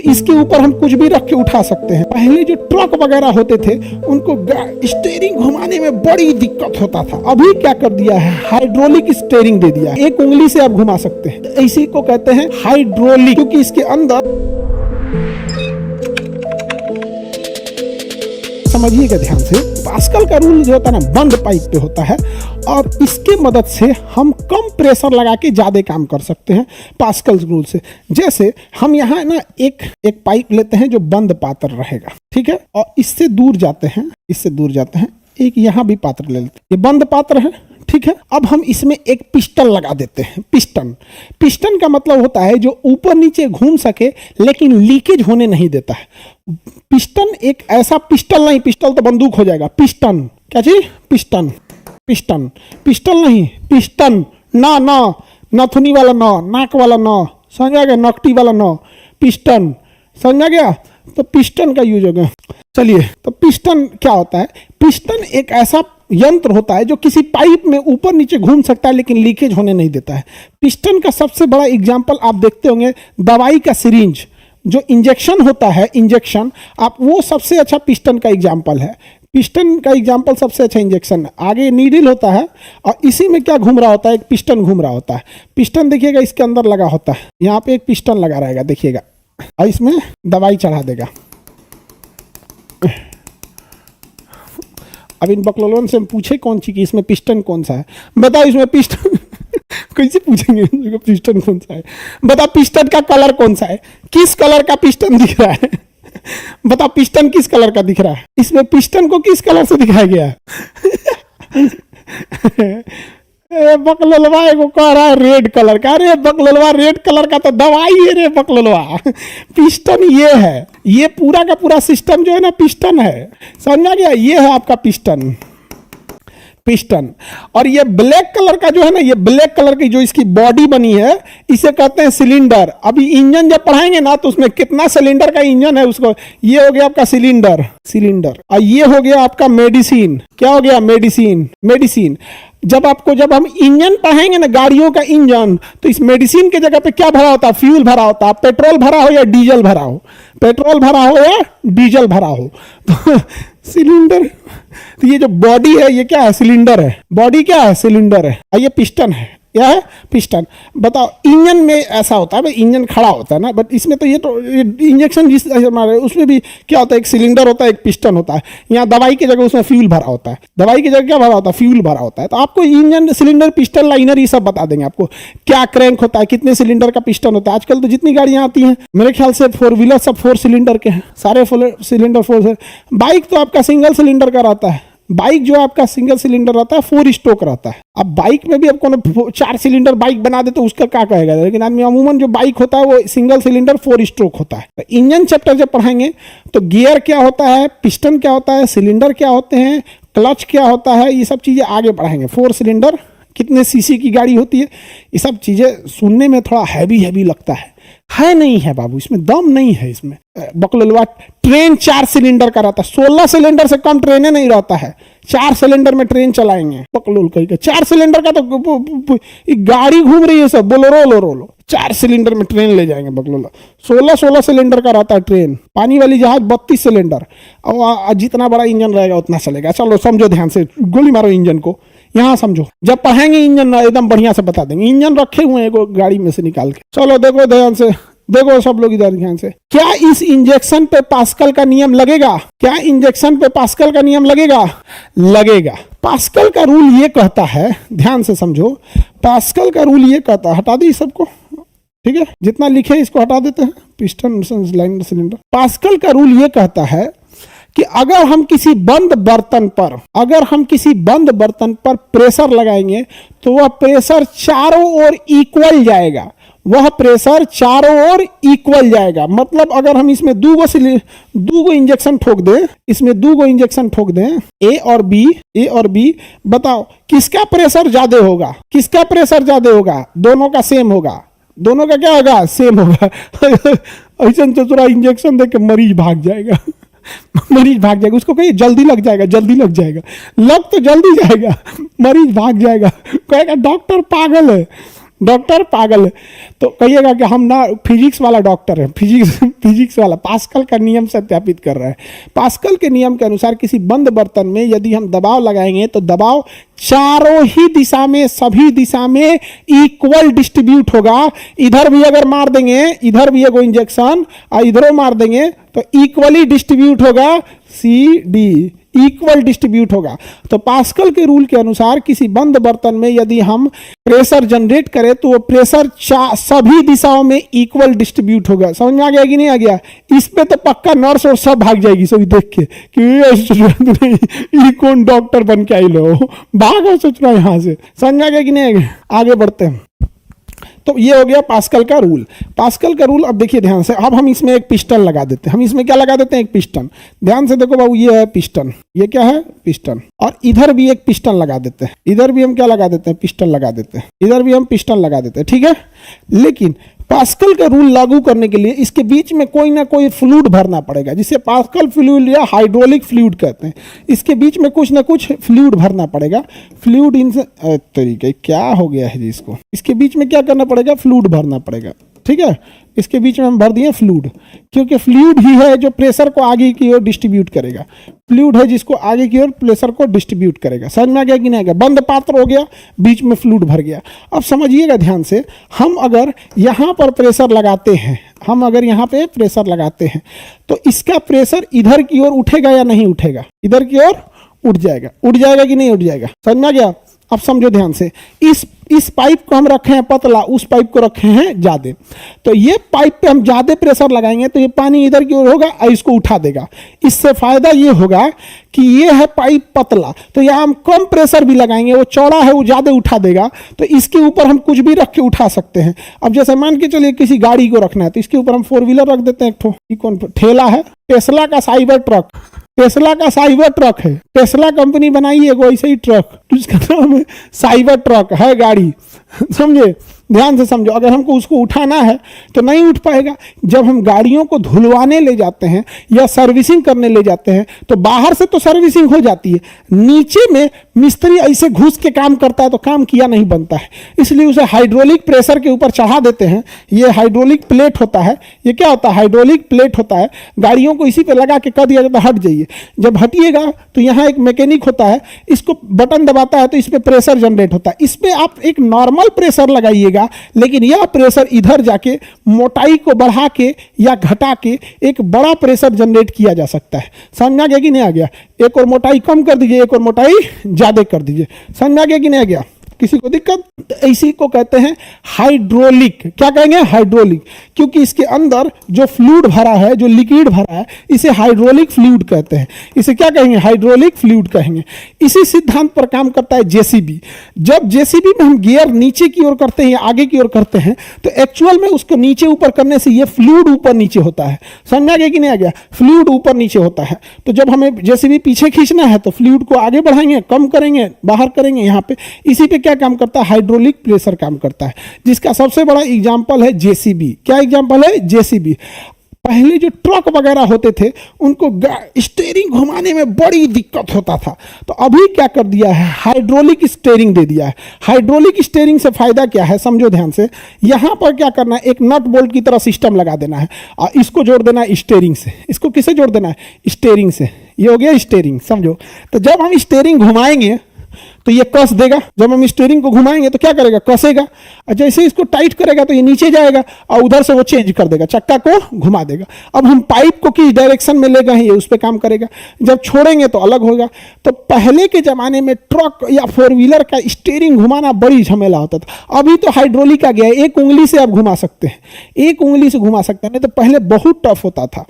इसके ऊपर हम कुछ भी रख के उठा सकते हैं। पहले जो ट्रक वगैरह होते थे उनको स्टीयरिंग घुमाने में बड़ी दिक्कत होता था। अभी क्या कर दिया है, हाइड्रोलिक स्टीयरिंग दे दिया है, एक उंगली से आप घुमा सकते हैं। इसी को कहते हैं हाइड्रोलिक, क्योंकि इसके अंदर समझिएगा ध्यान से, पास्कल का रूल जो होता है ना बंद पाइप पे होता है और इसके मदद से हम कम प्रेशर लगा के ज़्यादा काम कर सकते हैं पास्कल रूल से। जैसे हम यहाँ ना एक पाइप लेते हैं जो बंद पात्र रहेगा, ठीक है, और इससे दूर जाते हैं, एक यहाँ भी पात्र ले लेते हैं, ये बंद पात्र है, ठीक है। अब हम इसमें एक पिस्टन लगा देते हैं। पिस्टन का मतलब होता है जो ऊपर नीचे घूम सके लेकिन लीकेज होने नहीं देता है। पिस्टन एक ऐसा, पिस्टल नहीं, पिस्टल तो बंदूक हो जाएगा। पिस्टन क्या चीज, पिस्टल नहीं, पिस्टन, ना नथुनी वाला ना, नाक वाला ना, समझा गया, नकटी वाला ना, पिस्टन, समझा गया। तो पिस्टन का यूज हो गया। चलिए, तो पिस्टन क्या होता है, पिस्टन एक ऐसा यंत्र होता है जो किसी पाइप में ऊपर नीचे घूम सकता है लेकिन लीकेज होने नहीं देता है। पिस्टन का सबसे बड़ा एग्जाम्पल आप देखते होंगे, दवाई का सिरिंज जो इंजेक्शन होता है, इंजेक्शन, आप वो सबसे अच्छा पिस्टन का एग्जाम्पल है। पिस्टन का एग्जाम्पल सबसे अच्छा इंजेक्शन है। आगे नीडल होता है और इसी में क्या घूम रहा होता है, एक पिस्टन घूम रहा होता है। पिस्टन देखिएगा इसके अंदर लगा होता है, यहाँ पे एक पिस्टन लगा रहेगा, देखिएगा, और इसमें दवाई चढ़ा देगा। अब इन बकलोलन से हम पूछे कौन सी कि इसमें पिस्टन कौन सा है, बताओ इसमें पिस्टन कैसे पूछेंगे पिस्टन कौन सा है, बताओ पिस्टन का कलर कौन सा है, किस कलर का पिस्टन दिख रहा है, बताओ पिस्टन किस कलर का दिख रहा है, इसमें पिस्टन को किस कलर से दिखाया गया है बकलोलवा को कह रहा है रेड कलर का। अरे बकलोलवा, रेड कलर का तो दवाई है रे बकलोलवा, पिस्टन ये है, ये पूरा का पूरा सिस्टम जो है ना पिस्टन है, समझा गया। ये है आपका पिस्टन। और ये ब्लैक कलर का जो है ना, ये ब्लैक कलर की जो इसकी बॉडी बनी है इसे कहते हैं सिलेंडर। अभी इंजन जब पढ़ाएंगे ना तो उसमें कितना सिलेंडर का इंजन है उसको, ये हो गया आपका सिलेंडर, और ये हो गया आपका मेडिसिन। क्या हो गया, मेडिसिन। जब हम इंजन पढ़ाएंगे ना, गाड़ियों का इंजन, तो इस मेडिसिन के जगह पे क्या भरा होता है, फ्यूल भरा होता है। पेट्रोल भरा हो या डीजल भरा हो, तो सिलेंडर। तो ये जो बॉडी है ये क्या है, सिलेंडर है। बॉडी क्या है, सिलेंडर है, और ये पिस्टन है। क्या है, पिस्टन। बताओ इंजन में ऐसा होता है, भाई इंजन खड़ा होता है ना, बट इसमें तो ये इंजेक्शन जिस हमारे उसमें भी क्या होता है, एक सिलेंडर होता है, एक पिस्टन होता है। यहाँ दवाई की जगह उसमें फ्यूल भरा होता है, दवाई की जगह क्या भरा होता है, फ्यूल भरा होता है। तो आपको इंजन, सिलेंडर, पिस्टन, लाइनर ये सब बता देंगे आपको, क्या क्रैंक होता है, कितने सिलेंडर का पिस्टन होता है। आजकल तो जितनी गाड़ियाँ आती हैं मेरे ख्याल से 4 व्हीलर सब 4 सिलेंडर के हैं, सारे सिलेंडर 4। बाइक तो आपका सिंगल सिलेंडर का रहता है, बाइक जो आपका सिंगल सिलेंडर रहता है 4 स्ट्रोक रहता है। अब बाइक में भी अब कोनो 4 सिलेंडर बाइक बना दे तो उसका क्या कहेगा, लेकिन आदमी अमूमन जो बाइक होता है वो सिंगल सिलेंडर 4 स्ट्रोक होता है। तो इंजन चैप्टर जब पढ़ाएंगे तो गियर क्या होता है, पिस्टन क्या होता है, सिलेंडर क्या होते हैं, क्लच क्या होता है, ये सब चीज़ें आगे पढ़ाएंगे। 4 सिलेंडर, कितने सीसी की गाड़ी होती है, ये सब चीज़ें सुनने में थोड़ा हैवी लगता है नहीं है बाबू, इसमें दम नहीं है। इसमें बकलोलवा ट्रेन 4 सिलेंडर का रहता है, 16 सिलेंडर से कम ट्रेन नहीं रहता है। 4 सिलेंडर में ट्रेन चलाएंगे बकलोल कहीं का, 4 सिलेंडर का तो गाड़ी घूम रही है सब, बोलो 4 सिलेंडर में ट्रेन ले जाएंगे बकलोला। 16 सिलेंडर का रहता है ट्रेन। पानी वाली जहाज 32 सिलेंडर, और जितना बड़ा इंजन रहेगा उतना चलेगा। चलो समझो ध्यान से, गोली मारो इंजन को, यहाँ समझो। जब पढ़ाएंगे इंजन एकदम बढ़िया से बता देंगे। इंजन रखे हुए हैं गाड़ी में से निकाल के, चलो देखो ध्यान से, देखो सब लोग इधर ध्यान से। क्या इस इंजेक्शन पे पास्कल का नियम लगेगा, क्या इंजेक्शन पे पास्कल का नियम लगेगा? पास्कल का रूल ये कहता है, ध्यान से समझो, पास्कल का रूल ये कहता है, हटा दी सबको, ठीक है, जितना लिखे इसको हटा देते हैं, पिस्टन, लाइनर, सिलेंडर। पास्कल का रूल ये कहता है कि अगर हम किसी बंद बर्तन पर प्रेशर लगाएंगे तो वह प्रेशर चारों ओर इक्वल जाएगा, मतलब अगर हम इसमें 2 इंजेक्शन ठोक दें, ए और बी, बताओ किसका प्रेशर ज्यादा होगा? दोनों का सेम होगा, दोनों का क्या होगा, सेम होगा। ऐसा चतुरा इंजेक्शन देके मरीज भाग जाएगा, उसको कहिए जल्दी लग जाएगा, लग तो जल्दी जाएगा, मरीज भाग जाएगा, कहेगा डॉक्टर पागल है, डॉक्टर पागल है। तो कहिएगा कि हम ना फिजिक्स वाला डॉक्टर है, फिजिक्स वाला पास्कल का नियम सत्यापित कर रहा है। पास्कल के नियम के अनुसार किसी बंद बर्तन में यदि हम दबाव लगाएंगे तो दबाव चारों ही दिशा में, सभी दिशा में इक्वल डिस्ट्रीब्यूट होगा। इधर भी अगर मार देंगे, इधर भी एगो इंजेक्शन और इधरों मार देंगे तो इक्वली डिस्ट्रीब्यूट होगा, सी डी इक्वल डिस्ट्रीब्यूट होगा। तो पास्कल के रूल के अनुसार किसी बंद बर्तन में यदि हम प्रेशर जनरेट करें तो वो प्रेशर सभी दिशाओं में इक्वल डिस्ट्रीब्यूट होगा। समझ में आ गया कि नहीं आ गया? इस पे तो पक्का नर्स और सब भाग जाएगी सभी देख के कि ये कौन डॉक्टर बन के आई लो, भागो सोच रहा यहाँ से। समझ में आ गया कि नहीं आ गया? आगे बढ़ते हैं। तो ये हो गया पास्कल का रूल। पास्कल का रूल अब देखिए ध्यान से, अब हम इसमें एक पिस्टन लगा देते हैं। हम इसमें क्या लगा देते हैं? एक पिस्टन। ध्यान से देखो बाबू, ये है पिस्टन, ये क्या है? पिस्टन। और इधर भी एक पिस्टन लगा देते हैं, इधर भी हम क्या लगा देते हैं? पिस्टन लगा देते हैं, इधर भी हम पिस्टन लगा देते हैं, ठीक है। लेकिन पास्कल का रूल लागू करने के लिए इसके बीच में कोई ना कोई फ्लूइड भरना पड़ेगा, जिसे पास्कल फ्लूइड या हाइड्रोलिक फ्लूइड कहते हैं। इसके बीच में कुछ ना कुछ फ्लूइड भरना पड़ेगा। फ्लूइड इन तरीके क्या हो गया है जी, इसको इसके बीच में क्या करना पड़ेगा? फ्लूइड भरना पड़ेगा, ठीक है। इसके बीच में हम भर दिए फ्लूइड, क्योंकि फ्लूइड ही है जो प्रेशर को आगे की ओर डिस्ट्रीब्यूट करेगा। फ्लूइड है जिसको आगे की ओर प्रेशर को डिस्ट्रीब्यूट करेगा। समझ में आ गया कि नहीं आ गया? बंद पात्र हो गया, बीच में फ्लूइड भर गया। अब समझिएगा ध्यान से, हम अगर यहाँ पर प्रेशर लगाते हैं, हम अगर यहाँ पे प्रेशर लगाते हैं तो इसका प्रेशर इधर की ओर उठेगा या नहीं उठेगा? इधर की ओर उठ जाएगा। उठ जाएगा कि नहीं उठ जाएगा? समझ में आ गया? अब समझो ध्यान से, इस पाइप को हम रखे हैं पतला, उस पाइप को रखे हैं ज्यादा। तो ये पाइप पे हम ज्यादा प्रेशर लगाएंगे तो ये पानी इधर की ओर होगा और इसको उठा देगा। इससे फायदा ये होगा कि ये है पाइप पतला, तो यहाँ हम कम प्रेशर भी लगाएंगे, वो चौड़ा है वो ज्यादा उठा देगा, तो इसके ऊपर हम कुछ भी रख के उठा सकते हैं। अब जैसे मान के चलिए किसी गाड़ी को रखना है तो इसके ऊपर हम 4 व्हीलर रख देते हैं। एक ठो कौन ठेला है, टेस्ला का साइबर ट्रक, टेस्ला का साइबर ट्रक है। टेस्ला कंपनी बनाई है एगो ऐसे ही ट्रक, जिसका नाम है साइबर ट्रक है गाड़ी। समझे? ध्यान से समझो, अगर हमको उसको उठाना है तो नहीं उठ पाएगा। जब हम गाड़ियों को धुलवाने ले जाते हैं या सर्विसिंग करने ले जाते हैं तो बाहर से तो सर्विसिंग हो जाती है, नीचे में मिस्त्री ऐसे घुस के काम करता है तो काम किया नहीं बनता है। इसलिए उसे हाइड्रोलिक प्रेशर के ऊपर चढ़ा देते हैं। ये हाइड्रोलिक प्लेट होता है। ये क्या होता है? हाइड्रोलिक प्लेट होता है। गाड़ियों को इसी पे लगा के कह दिया जाता है हट जाइए। जब हटिएगा तो यहाँ एक मैकेनिक होता है, इसको बटन दबाता है तो इस पर प्रेशर जनरेट होता है। इस पर आप एक नॉर्मल प्रेशर लगाइएगा, लेकिन यह प्रेशर इधर जाके मोटाई को बढ़ा के या घटा के एक बड़ा प्रेशर जनरेट किया जा सकता है। समझ में आ गया कि नहीं आ गया? एक और मोटाई कम कर दीजिए, एक और मोटाई ज्यादा कर दीजिए। समझ में आ गया कि नहीं आ गया? किसी को दिक्कत? तो इसी को कहते हैं हाइड्रोलिक। क्या कहेंगे? हाइड्रोलिक। क्योंकि इसके अंदर जो फ्लूइड भरा है, जो लिक्विड भरा है, इसे हाइड्रोलिक फ्लूइड कहते हैं। इसे क्या कहेंगे? हाइड्रोलिक फ्लूइड कहेंगे। इसी सिद्धांत पर काम करता है जेसीबी। जब जेसीबी में हम गियर नीचे की ओर करते हैं या आगे की ओर करते हैं तो एक्चुअल में उसको नीचे ऊपर करने से ये फ्लूइड ऊपर नीचे होता है। समझ में आ गया कि नहीं आ गया? फ्लूइड ऊपर नीचे होता है। तो जब हमें जेसीबी पीछे खींचना है तो फ्लूइड को आगे बढ़ाएंगे, कम करेंगे, बाहर करेंगे। यहाँ पे इसी पे क्या काम करता है? हाइड्रोलिक प्रेशर काम करता है, जिसका सबसे बड़ा एग्जांपल है जेसीबी। क्या एग्जांपल है? जेसीबी। पहले जो ट्रक वगैरह होते थे उनको स्टीयरिंग घुमाने में बड़ी दिक्कत होता था, तो अभी क्या कर दिया है? हाइड्रोलिक स्टीयरिंग दे दिया है। हाइड्रोलिक स्टीयरिंग से फायदा क्या है? समझो ध्यान से, यहां पर क्या करना है? एक नट बोल्ट की तरह सिस्टम लगा देना है और इसको जोड़ देना है स्टीयरिंग से। इसको किसे जोड़ देना है? स्टीयरिंग से। ये हो गया स्टीयरिंग, समझो। तो जब हम स्टीयरिंग घुमाएंगे तो ये कस देगा। जब हम स्टीयरिंग को घुमाएंगे तो क्या करेगा? कसेगा। और जैसे इसको टाइट करेगा तो ये नीचे जाएगा और उधर से वो चेंज कर देगा, चक्का को घुमा देगा। अब हम पाइप को किस डायरेक्शन में ले गए हैं ये उस पर काम करेगा। जब छोड़ेंगे तो अलग होगा। तो पहले के जमाने में ट्रक या 4 व्हीलर का स्टीयरिंग घुमाना बड़ी झमेला होता था। अभी तो हाइड्रोलिक आ गया है, एक उंगली से आप घुमा सकते हैं, एक उंगली से घुमा सकते हैं। नहीं तो पहले बहुत टफ होता था।